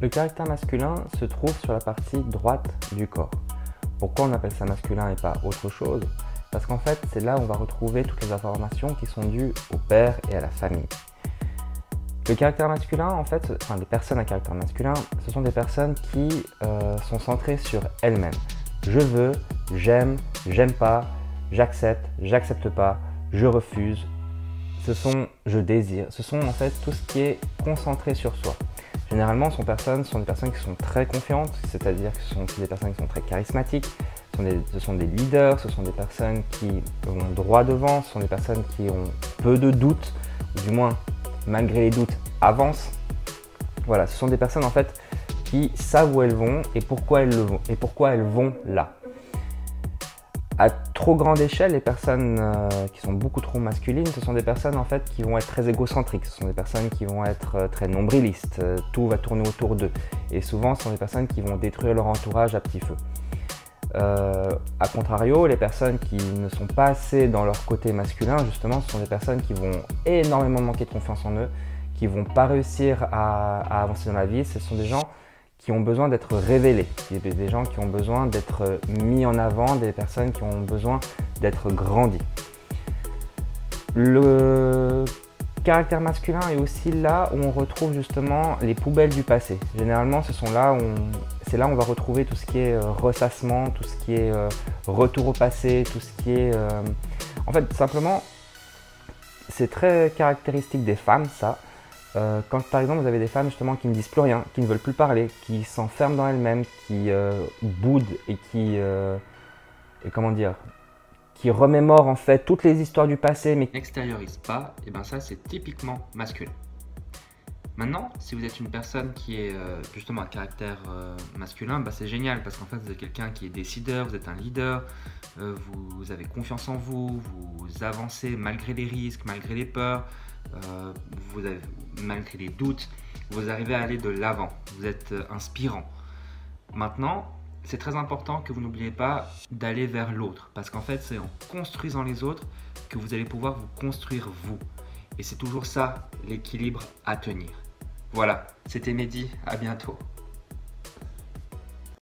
Le caractère masculin se trouve sur la partie droite du corps. Pourquoi on appelle ça masculin et pas autre chose? Parce qu'en fait, c'est là où on va retrouver toutes les informations qui sont dues au père et à la famille. Le caractère masculin, en fait, enfin les personnes à caractère masculin, ce sont des personnes qui sont centrées sur elles-mêmes. Je veux, j'aime, j'aime pas, j'accepte pas, je refuse. Je désire. Ce sont en fait tout ce qui est concentré sur soi. Généralement, ce sont des personnes qui sont très confiantes, c'est-à-dire que ce sont des personnes qui sont très charismatiques, ce sont des leaders, ce sont des personnes qui vont droit devant, ce sont des personnes qui ont peu de doutes, ou du moins, malgré les doutes, avancent. Voilà, ce sont des personnes en fait qui savent où elles vont et pourquoi elles vont là. À trop grande échelle, les personnes qui sont beaucoup trop masculines, ce sont des personnes en fait qui vont être très égocentriques, ce sont des personnes qui vont être très nombrilistes, tout va tourner autour d'eux. Et souvent, ce sont des personnes qui vont détruire leur entourage à petit feu. A contrario, les personnes qui ne sont pas assez dans leur côté masculin, justement, ce sont des personnes qui vont énormément manquer de confiance en eux, qui ne vont pas réussir à avancer dans la vie. Ce sont des gens qui ont besoin d'être révélés, des gens qui ont besoin d'être mis en avant, des personnes qui ont besoin d'être grandies. Le caractère masculin est aussi là où on retrouve justement les poubelles du passé. Généralement, c'est là où on va retrouver tout ce qui est ressassement, tout ce qui est retour au passé, tout ce qui est... En fait, simplement, c'est très caractéristique des femmes, ça. Quand par exemple vous avez des femmes justement qui ne disent plus rien, qui ne veulent plus parler, qui s'enferment dans elles-mêmes, qui boudent et qui remémorent en fait toutes les histoires du passé mais qui n'extériorisent pas, et bien ça c'est typiquement masculin. Maintenant, si vous êtes une personne qui est justement à caractère masculin, c'est génial parce qu'en fait vous êtes quelqu'un qui est décideur, vous êtes un leader, vous avez confiance en vous, vous avancez malgré les risques, malgré les peurs. Malgré les doutes, vous arrivez à aller de l'avant, vous êtes inspirant. Maintenant, c'est très important que vous n'oubliez pas d'aller vers l'autre, parce qu'en fait, c'est en construisant les autres que vous allez pouvoir vous construire vous. Et c'est toujours ça, l'équilibre à tenir. Voilà, c'était Mehdi, à bientôt.